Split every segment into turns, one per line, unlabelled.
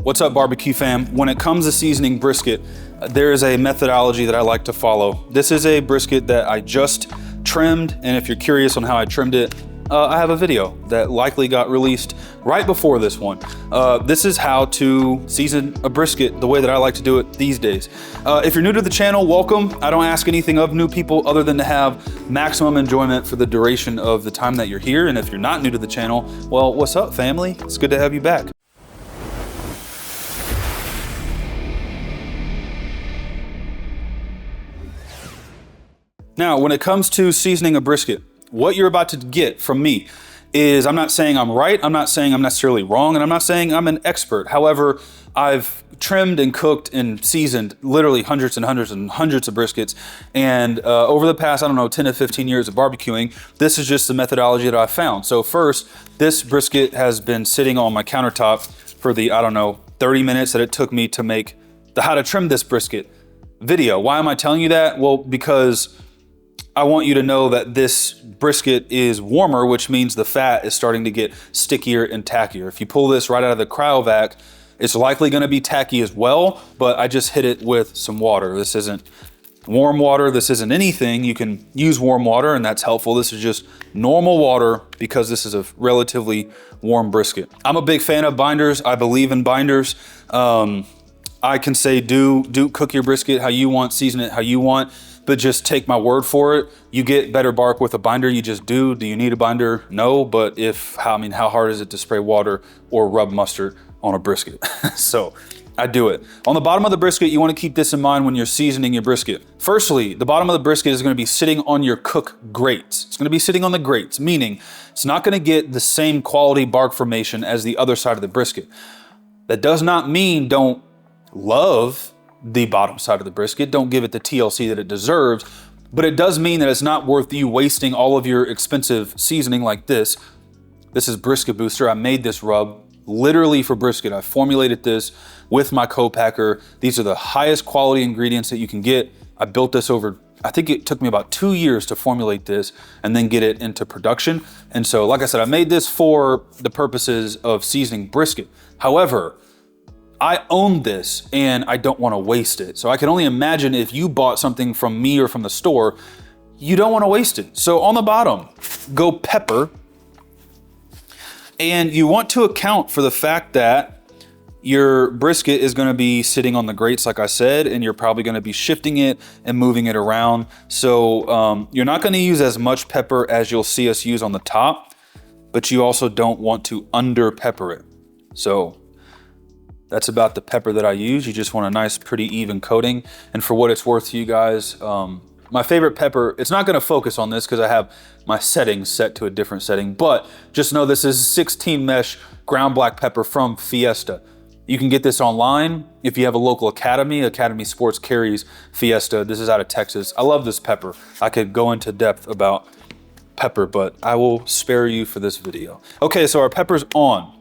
What's up, barbecue fam? When it comes to seasoning brisket, there is a methodology that I like to follow. This is a brisket that I just trimmed, and if you're curious on how I trimmed it, I have a video that likely got released right before this one. This is how to season a brisket the way that I like to do it these days. If you're new to the channel, welcome. I don't ask anything of new people other than to have maximum enjoyment for the duration of the time that you're here. And if you're not new to the channel, well, what's up, family? It's good to have you back. Now, when it comes to seasoning a brisket, what you're about to get from me is, I'm not saying I'm right, I'm not saying I'm necessarily wrong, and I'm not saying I'm an expert. However, I've trimmed and cooked and seasoned literally hundreds and hundreds and hundreds of briskets. And over the past, 10 to 15 years of barbecuing, this is just the methodology that I found. So first, this brisket has been sitting on my countertop for the, 30 minutes that it took me to make the how to trim this brisket video. Why am I telling you that? Well, because I want you to know that this brisket is warmer, which means the fat is starting to get stickier and tackier. If you pull this right out of the cryovac, it's likely going to be tacky as well, but I just hit it with some water. This isn't warm water. This isn't anything. You can use warm water and that's helpful. This is just normal water because this is a relatively warm brisket. I'm a big fan of binders. I believe in binders. I can say do cook your brisket how you want, season it how you want, but just take my word for it. You get better bark with a binder, you just do. Do you need a binder? No, but how hard is it to spray water or rub mustard on a brisket? So I do it. On the bottom of the brisket, you wanna keep this in mind when you're seasoning your brisket. Firstly, the bottom of the brisket is gonna be sitting on your cook grates. It's gonna be sitting on the grates, meaning it's not gonna get the same quality bark formation as the other side of the brisket. That does not mean don't love the bottom side of the brisket. Don't give it the TLC that it deserves, but it does mean that it's not worth you wasting all of your expensive seasoning like this. This is Brisket Booster. I made this rub literally for brisket. I formulated this with my co-packer. These are the highest quality ingredients that you can get. I built this over, I think it took me about 2 years to formulate this and then get it into production. And so, like I said, I made this for the purposes of seasoning brisket. However, I own this and I don't want to waste it. So I can only imagine if you bought something from me or from the store, you don't want to waste it. So on the bottom, go pepper. And you want to account for the fact that your brisket is going to be sitting on the grates, like I said, and you're probably going to be shifting it and moving it around. So you're not going to use as much pepper as you'll see us use on the top, but you also don't want to under pepper it. So that's about the pepper that I use. You just want a nice, pretty even coating. And for what it's worth to you guys, my favorite pepper, it's not gonna focus on this because I have my settings set to a different setting, but just know this is 16 mesh ground black pepper from Fiesta. You can get this online if you have a local Academy. Academy Sports carries Fiesta. This is out of Texas. I love this pepper. I could go into depth about pepper, but I will spare you for this video. Okay, so our pepper's on.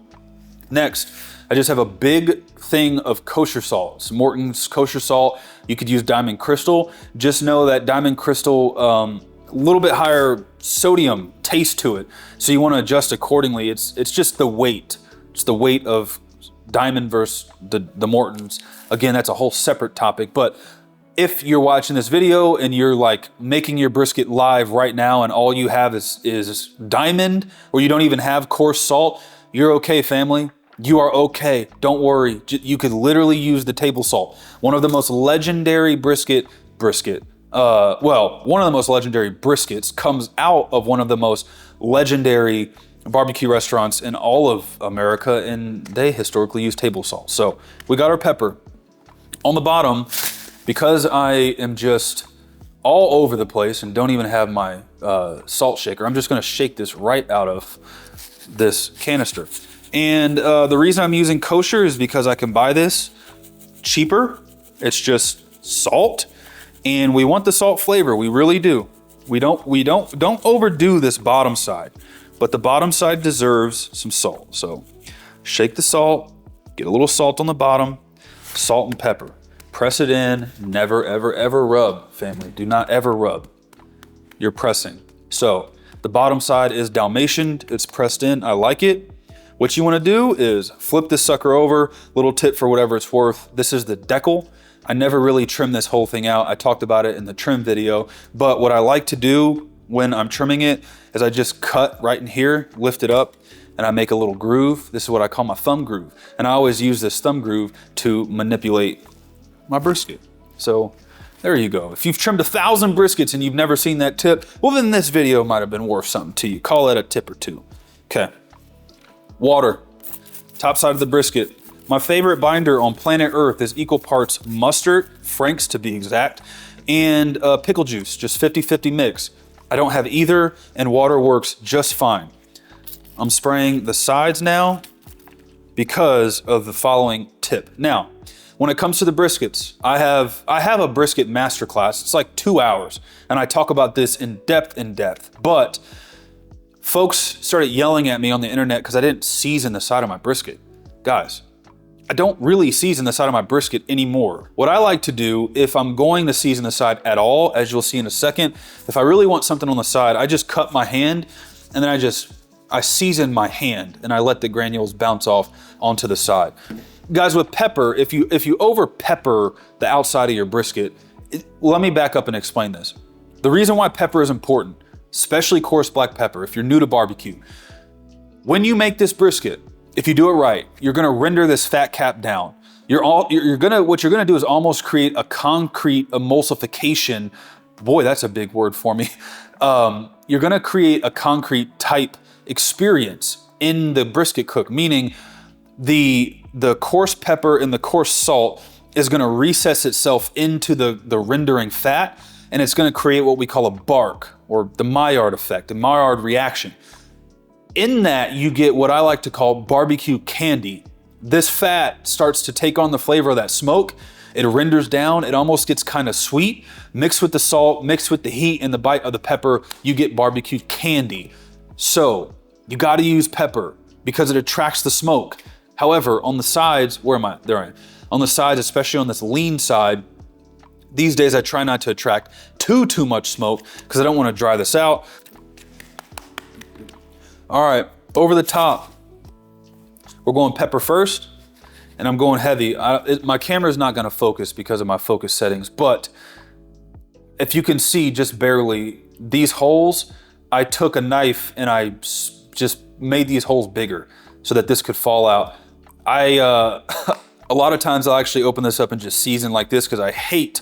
Next, I just have a big thing of kosher salt. It's Morton's kosher salt. You could use Diamond Crystal. Just know that Diamond Crystal, a little bit higher sodium taste to it. So you want to adjust accordingly. It's just the weight. It's the weight of Diamond versus the Morton's. Again, that's a whole separate topic. But if you're watching this video and you're like making your brisket live right now and all you have is Diamond, or you don't even have coarse salt, you're okay, family. You are okay, don't worry. You could literally use the table salt. One of the most legendary one of the most legendary briskets comes out of one of the most legendary barbecue restaurants in all of America, and they historically use table salt. So we got our pepper. On the bottom, because I am just all over the place and don't even have my salt shaker, I'm just gonna shake this right out of this canister. And the reason I'm using kosher is because I can buy this cheaper. It's just salt, and we want the salt flavor. We really do. We don't overdo this bottom side, but the bottom side deserves some salt. So shake the salt, get a little salt on the bottom, salt and pepper. Press it in. Never, ever, ever rub, family. Do not ever rub. You're pressing. So the bottom side is Dalmatian. It's pressed in. I like it. What you wanna do is flip this sucker over, little tip for whatever it's worth. This is the decal. I never really trim this whole thing out. I talked about it in the trim video, but what I like to do when I'm trimming it is I just cut right in here, lift it up, and I make a little groove. This is what I call my thumb groove. And I always use this thumb groove to manipulate my brisket. So there you go. If you've trimmed 1,000 briskets and you've never seen that tip, well then this video might have been worth something to you. Call it a tip or two. Okay. Water, top side of the brisket. My favorite binder on planet Earth is equal parts mustard, Frank's to be exact, and pickle juice, just 50-50 mix. I don't have either, and water works just fine. I'm spraying the sides now because of the following tip. Now, when it comes to the briskets, I have a brisket masterclass. It's like 2 hours, and I talk about this in depth, but folks started yelling at me on the internet because I didn't season the side of my brisket. Guys, I don't really season the side of my brisket anymore. What I like to do, if I'm going to season the side at all, as you'll see in a second, if I really want something on the side, I just cut my hand and then I season my hand and I let the granules bounce off onto the side. Guys, with pepper, if you over pepper the outside of your brisket, let me back up and explain this. The reason why pepper is important, especially coarse black pepper, if you're new to barbecue, when you make this brisket, if you do it right, you're gonna render this fat cap down. What you're gonna do is almost create a concrete emulsification. Boy, that's a big word for me. You're gonna create a concrete type experience in the brisket cook, meaning the coarse pepper and the coarse salt is gonna recess itself into the rendering fat, and it's gonna create what we call a bark, or the Maillard effect, the Maillard reaction. In that, you get what I like to call barbecue candy. This fat starts to take on the flavor of that smoke. It renders down, it almost gets kind of sweet. Mixed with the salt, mixed with the heat and the bite of the pepper, you get barbecue candy. So, you gotta use pepper because it attracts the smoke. However, on the sides, where am I? There I am. On the sides, especially on this lean side, these days I try not to attract too much smoke because I don't wanna dry this out. All right, over the top, we're going pepper first, and I'm going heavy. My camera's not gonna focus because of my focus settings, but if you can see just barely, these holes, I took a knife and I just made these holes bigger so that this could fall out. A lot of times I'll actually open this up and just season like this because I hate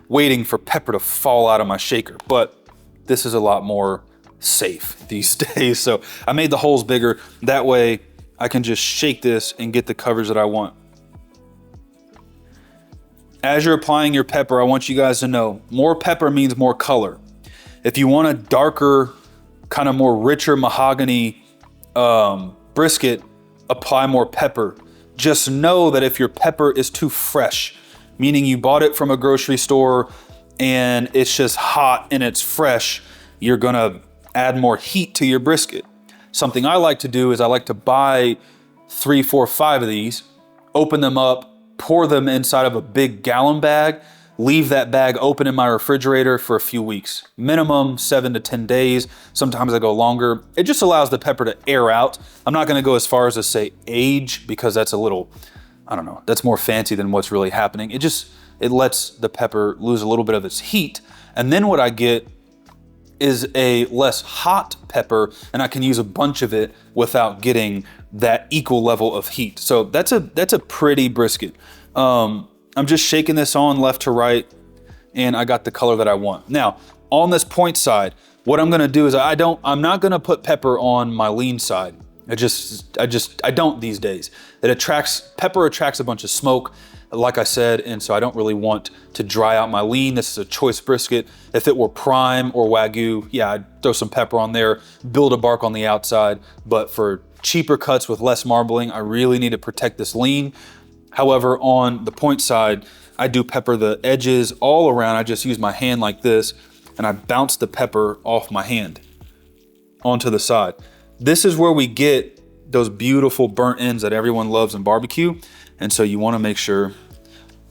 waiting for pepper to fall out of my shaker, but this is a lot more safe these days. So I made the holes bigger. That way I can just shake this and get the coverage that I want. As you're applying your pepper, I want you guys to know, more pepper means more color. If you want a darker, kind of more richer mahogany brisket, apply more pepper. Just know that if your pepper is too fresh, meaning you bought it from a grocery store and it's just hot and it's fresh, you're gonna add more heat to your brisket. Something I like to do is I like to buy 3, 4, 5 of these, open them up, pour them inside of a big gallon bag, leave that bag open in my refrigerator for a few weeks, minimum 7 to 10 days. Sometimes I go longer. It just allows the pepper to air out. I'm not gonna go as far as to say age because that's a little, I don't know, that's more fancy than what's really happening. It lets the pepper lose a little bit of its heat. And then what I get is a less hot pepper, and I can use a bunch of it without getting that equal level of heat. So that's a pretty brisket. I'm just shaking this on left to right, and I got the color that I want. Now, on this point side, what I'm gonna do is I'm not gonna put pepper on my lean side. I don't these days. Pepper attracts a bunch of smoke, like I said, and so I don't really want to dry out my lean. This is a choice brisket. If it were prime or Wagyu, yeah, I'd throw some pepper on there, build a bark on the outside. But for cheaper cuts with less marbling, I really need to protect this lean. However, on the point side, I do pepper the edges all around. I just use my hand like this, and I bounce the pepper off my hand onto the side. This is where we get those beautiful burnt ends that everyone loves in barbecue. And so you wanna make sure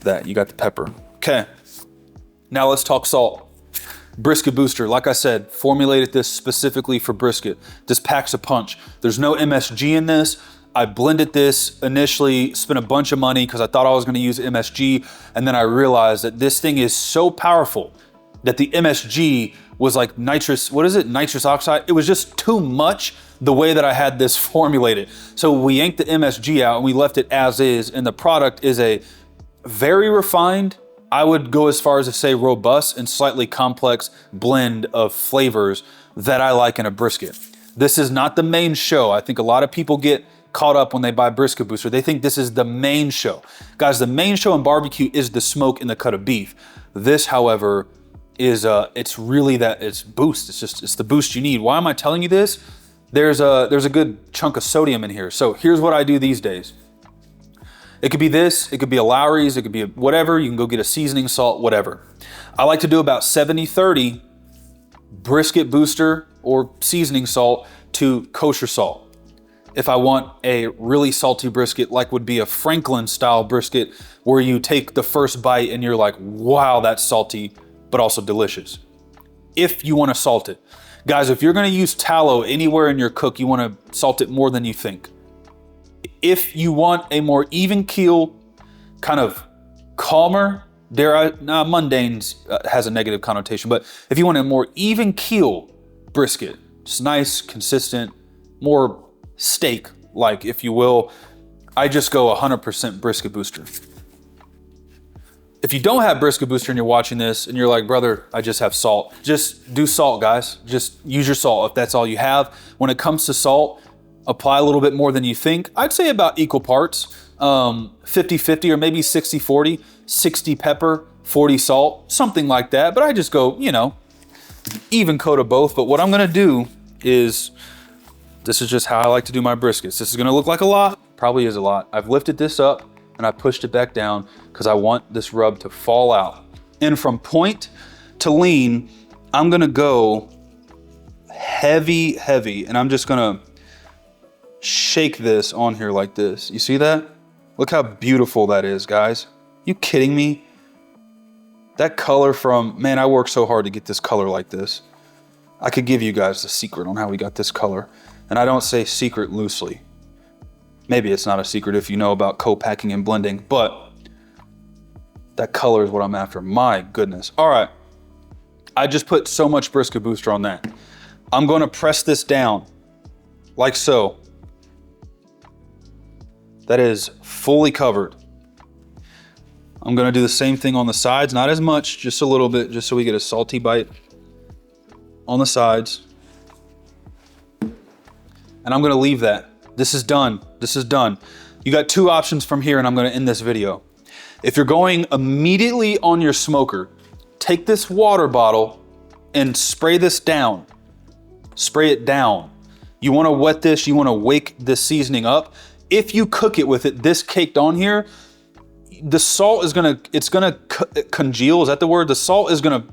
that you got the pepper. Okay, now let's talk salt. Brisket booster, like I said, formulated this specifically for brisket. This packs a punch. There's no MSG in this. I blended this initially, spent a bunch of money because I thought I was going to use MSG. And then I realized that this thing is so powerful that the MSG was like nitrous oxide. It was just too much the way that I had this formulated. So we yanked the MSG out and we left it as is. And the product is a very refined, I would go as far as to say robust and slightly complex blend of flavors that I like in a brisket. This is not the main show. I think a lot of people get caught up when they buy Brisket Booster. They think this is the main show. Guys, the main show in barbecue is the smoke and the cut of beef. This, however, is it's really it's boost. It's the boost you need. Why am I telling you this? There's a good chunk of sodium in here. So here's what I do these days. It could be this, it could be a Lowry's, it could be whatever. You can go get a seasoning salt, whatever. I like to do about 70-30 brisket booster or seasoning salt to kosher salt. If I want a really salty brisket, like would be a Franklin style brisket, where you take the first bite and you're like, wow, that's salty, but also delicious. If you want to salt it. Guys, if you're going to use tallow anywhere in your cook, you want to salt it more than you think. If you want a more even keel, kind of calmer, mundane's has a negative connotation, but if you want a more even keel brisket, just nice, consistent, more steak-like, if you will, I just go 100% Brisket Booster. If you don't have Brisket Booster and you're watching this and you're like, brother, I just have salt, just do salt, guys. Just use your salt if that's all you have. When it comes to salt, apply a little bit more than you think. I'd say about equal parts, 50-50 or maybe 60-40, 60 pepper, 40 salt, something like that. But I just go, even coat of both. But what I'm gonna do is, this is just how I like to do my briskets. This is gonna look like a lot, probably is a lot. I've lifted this up and I pushed it back down because I want this rub to fall out. And from point to lean, I'm gonna go heavy, and I'm just gonna shake this on here like this. You see that? Look how beautiful that is, guys. You kidding me? That color man, I worked so hard to get this color like this. I could give you guys the secret on how we got this color. And I don't say secret loosely. Maybe it's not a secret if you know about co-packing and blending, but that color is what I'm after. My goodness. All right. I just put so much Brisket Booster on that. I'm going to press this down like so. That is fully covered. I'm gonna do the same thing on the sides, not as much, just a little bit, just so we get a salty bite on the sides. And I'm gonna leave that. This is done, this is done. You got two options from here and I'm gonna end this video. If you're going immediately on your smoker, take this water bottle and spray this down. Spray it down. You wanna wet this, you wanna wake this seasoning up. If you cook it with it this caked on here, the salt is gonna congeal, is that the word? The salt is gonna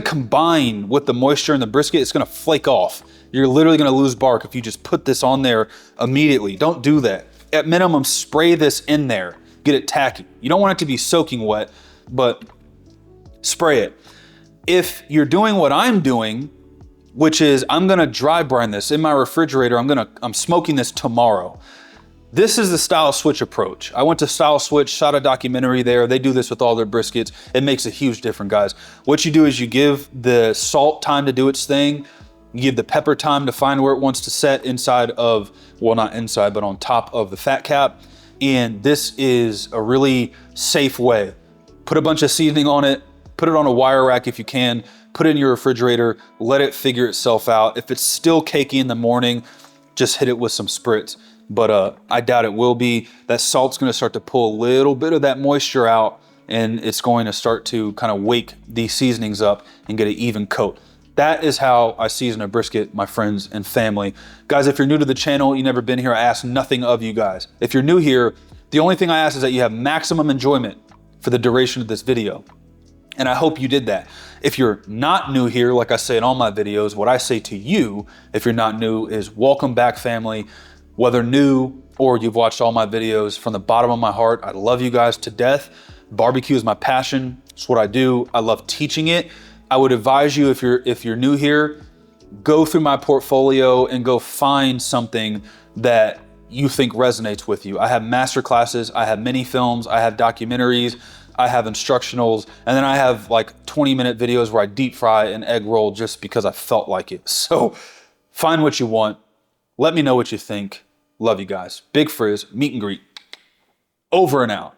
combine with the moisture in the brisket, it's gonna flake off. You're literally gonna lose bark if you just put this on there immediately. Don't do that. At minimum, spray this in there, get it tacky. You don't want it to be soaking wet, but spray it. If you're doing what I'm doing, which is I'm gonna dry brine this in my refrigerator, I'm smoking this tomorrow. This is the Style Switch approach. I went to Style Switch, shot a documentary there. They do this with all their briskets. It makes a huge difference, guys. What you do is you give the salt time to do its thing. You give the pepper time to find where it wants to set inside of, well, not inside, but on top of the fat cap. And this is a really safe way. Put a bunch of seasoning on it, put it on a wire rack if you can, put it in your refrigerator, let it figure itself out. If it's still cakey in the morning, just hit it with some spritz. But I doubt it will be. That salt's gonna start to pull a little bit of that moisture out and it's going to start to kind of wake these seasonings up and get an even coat. That is how I season a brisket, my friends and family. Guys, if you're new to the channel, you've never been here, I ask nothing of you guys. If you're new here, the only thing I ask is that you have maximum enjoyment for the duration of this video. And I hope you did that. If you're not new here, like I say in all my videos, what I say to you, if you're not new, is welcome back, family. Whether new or you've watched all my videos, from the bottom of my heart, I love you guys to death. Barbecue is my passion. It's what I do. I love teaching it. I would advise you, if you're new here, go through my portfolio and go find something that you think resonates with you. I have master classes, I have mini films, I have documentaries, I have instructionals, and then I have like 20-minute videos where I deep fry an egg roll just because I felt like it. So find what you want. Let me know what you think. Love you guys. Big Frizz, meet and greet. Over and out.